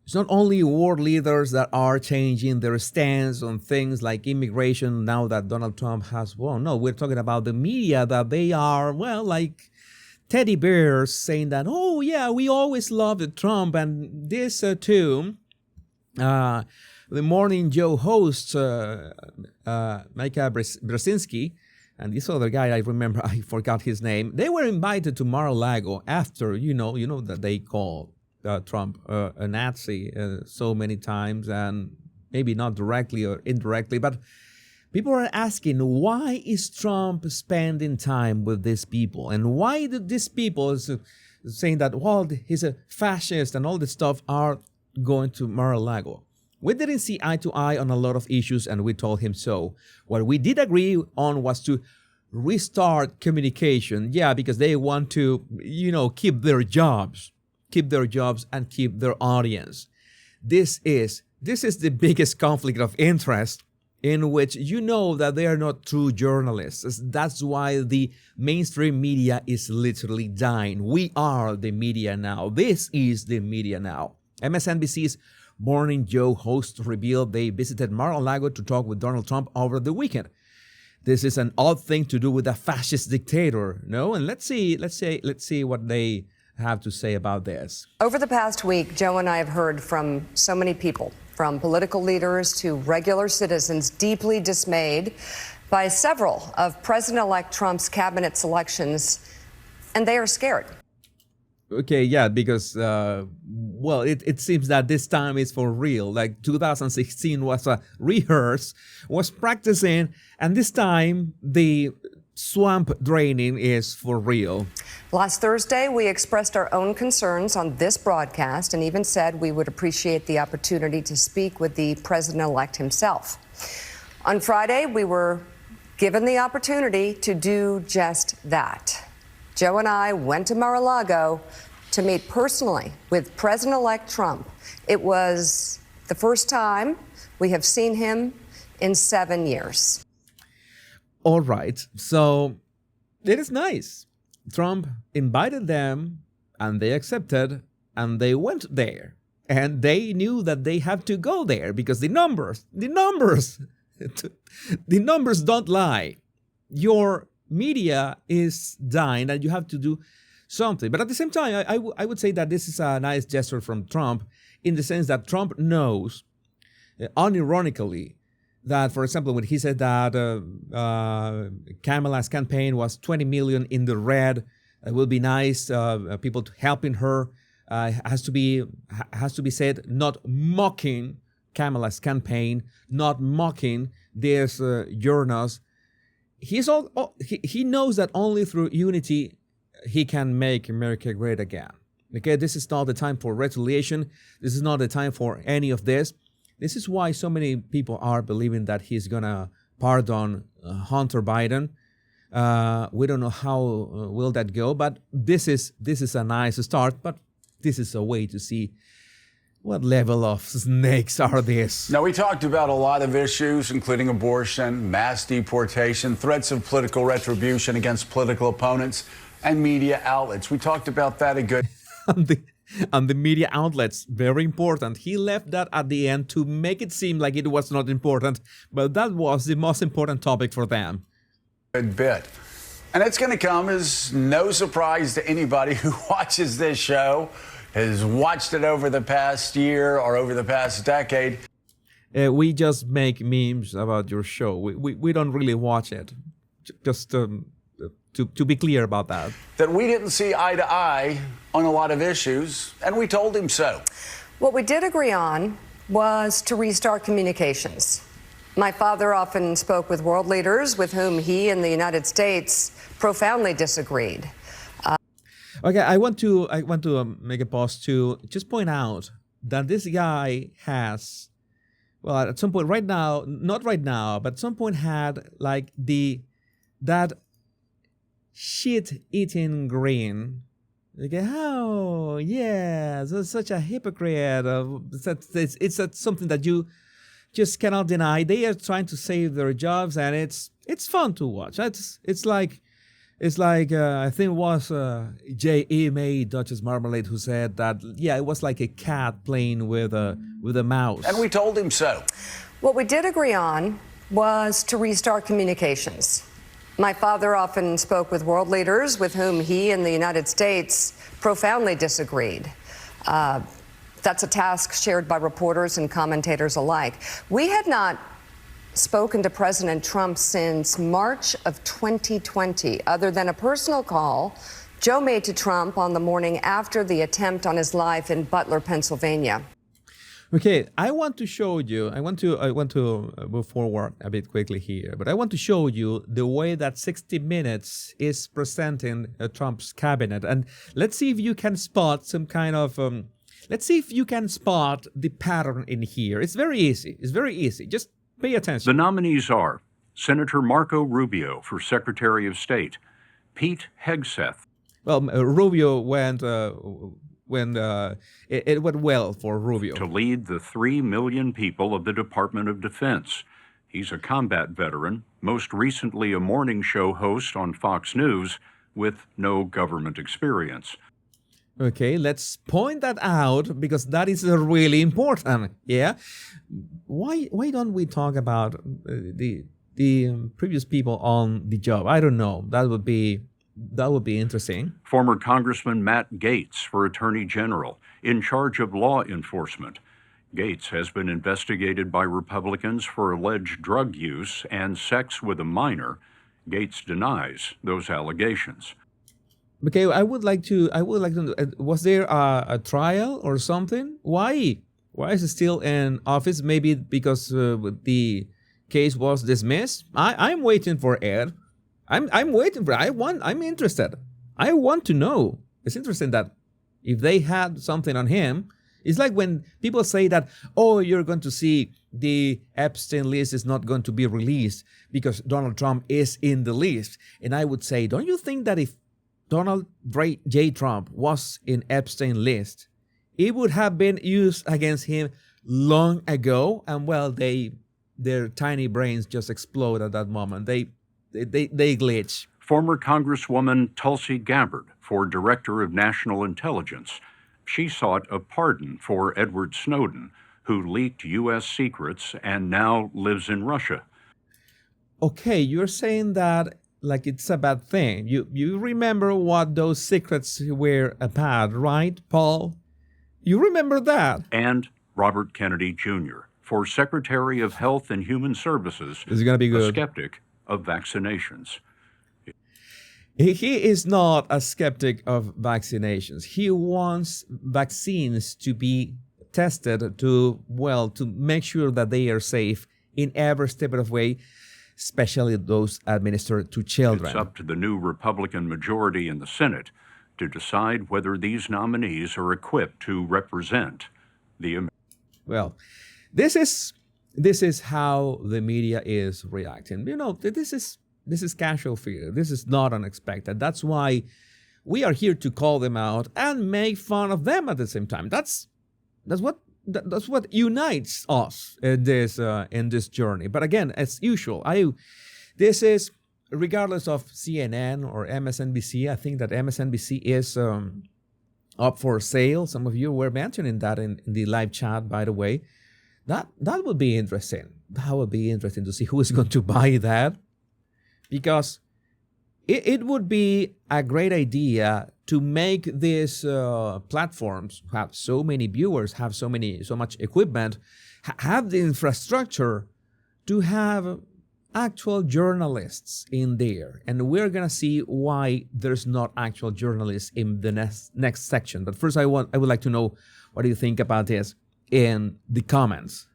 It's not only world leaders that are changing their stance on things like immigration now that Donald Trump has won. No, we're talking about the media, that they are, well, like teddy bears saying that, oh, yeah, we always loved Trump. And this too, the Morning Joe host, Micah Brzezinski, and this other guy, I remember, I forgot his name. They were invited to Mar-a-Lago after, you know that they call Trump a Nazi so many times, and maybe not directly or indirectly, but people are asking, why is Trump spending time with these people? And why did these people saying that, well, he's a fascist and all this stuff are going to Mar-a-Lago? We didn't see eye to eye on a lot of issues, and we told him so. What we did agree on was to restart communication. Yeah, because they want to, keep their jobs and keep their audience. This is the biggest conflict of interest, in which that they are not true journalists. That's why the mainstream media is literally dying. We are the media now. This is the media now. MSNBC's Morning Joe host revealed they visited Mar-a-Lago to talk with Donald Trump over the weekend. This is an odd thing to do with a fascist dictator, no? And let's see what they have to say about this. Over the past week, Joe and I have heard from so many people, from political leaders to regular citizens, deeply dismayed by several of President-elect Trump's cabinet selections, and they are scared. Okay, yeah, because, it seems that this time is for real. Like 2016 was a rehearse, was practicing, and this time the swamp draining is for real. Last Thursday, we expressed our own concerns on this broadcast and even said we would appreciate the opportunity to speak with the president-elect himself. On Friday, we were given the opportunity to do just that. Joe and I went to Mar-a-Lago to meet personally with President-elect Trump. It was the first time we have seen him in 7 years. All right, so it is nice. Trump invited them, and they accepted, and they went there. And they knew that they have to go there because the numbers don't lie. Your media is dying, and you have to do something. But at the same time, I would say that this is a nice gesture from Trump, in the sense that Trump knows, unironically, that, for example, when he said that Kamala's campaign was 20 million in the red, it will be nice, people helping her, has to be said, not mocking Kamala's campaign, not mocking these journals. He knows that only through unity he can make America great again. Okay, this is not the time for retaliation. This is not the time for any of this. This is why so many people are believing that he's gonna pardon Hunter Biden. We don't know how will that go, but this is a nice start. But this is a way to see what level of snakes are these. Now, we talked about a lot of issues, including abortion, mass deportation, threats of political retribution against political opponents, and media outlets. We talked about that a good. And the media outlets, very important. He left that at the end to make it seem like it was not important, but that was the most important topic for them. Good bit. And it's going to come as no surprise to anybody who watches this show, has watched it over the past year or over the past decade. We just make memes about your show. We don't really watch it. Just to be clear about that. That we didn't see eye to eye on a lot of issues, and we told him so. What we did agree on was to restart communications. My father often spoke with world leaders with whom he and the United States profoundly disagreed. Okay, I want to make a pause to just point out that this guy has, well, at some point, right now, not right now, but at some point had like that shit-eating grin. Okay, oh yeah, so such a hypocrite. It's something that you just cannot deny. They are trying to save their jobs, and it's fun to watch. It's like, It's like I think it was J.E. May, Duchess Marmalade, who said that yeah, it was like a cat playing with a mouse. And we told him so. What we did agree on was to restart communications. My father often spoke with world leaders with whom he and the United States profoundly disagreed. That's a task shared by reporters and commentators alike. We had not spoken to President Trump since March of 2020, other than a personal call Joe made to Trump on the morning after the attempt on his life in Butler, Pennsylvania. Okay, I want to show you. I want to move forward a bit quickly here, but I want to show you the way that 60 Minutes is presenting Trump's cabinet, and let's see if you can spot some kind of. Let's see if you can spot the pattern in here. It's very easy. It's very easy. Just pay attention. The nominees are Senator Marco Rubio for Secretary of State, Pete Hegseth. Well, Rubio went. It went well for Rubio. To lead the 3 million people of the Department of Defense. He's a combat veteran, most recently a morning show host on Fox News with no government experience. Okay, let's point that out because that is really important. Yeah, why don't we talk about the previous people on the job? I don't know. That would be interesting. Former Congressman Matt Gaetz for Attorney General, in charge of law enforcement. Gaetz has been investigated by Republicans for alleged drug use and sex with a minor. Gaetz denies those allegations. Okay, I would like to know, was there a trial or something? Why is it still in office? Maybe because the case was dismissed? I'm waiting for it. I'm waiting for it. I'm interested. I want to know. It's interesting that if they had something on him, it's like when people say that, oh, you're going to see the Epstein list is not going to be released because Donald Trump is in the list. And I would say, don't you think that if Donald J. Trump was in Epstein list, it would have been used against him long ago? And well, their tiny brains just explode at that moment. They glitch. Former Congresswoman Tulsi Gabbard for Director of National Intelligence. She sought a pardon for Edward Snowden, who leaked U.S. secrets and now lives in Russia. Okay, you're saying that like it's a bad thing. You remember what those secrets were about, right, Paul? You remember that? And Robert Kennedy Jr. for Secretary of Health and Human Services. This is going to be good. A skeptic of vaccinations. He is not a skeptic of vaccinations. He wants vaccines to be tested to make sure that they are safe in every step of the way, especially those administered to children. It's up to the new Republican majority in the Senate to decide whether these nominees are equipped to represent the American. Well, this is how the media is reacting. You know, this is casual fear. This is not unexpected. That's why we are here to call them out and make fun of them at the same time. That's what unites us in this journey. But again, as usual, this is regardless of CNN or MSNBC. I think that MSNBC is up for sale. Some of you were mentioning that in the live chat, by the way. That would be interesting. That would be interesting to see who is going to buy that, because it would be a great idea to make these platforms have so many viewers, have so much equipment, have the infrastructure to have actual journalists in there. And we're going to see why there's not actual journalists in the next section. But first, I would like to know, what do you think about this in the comments?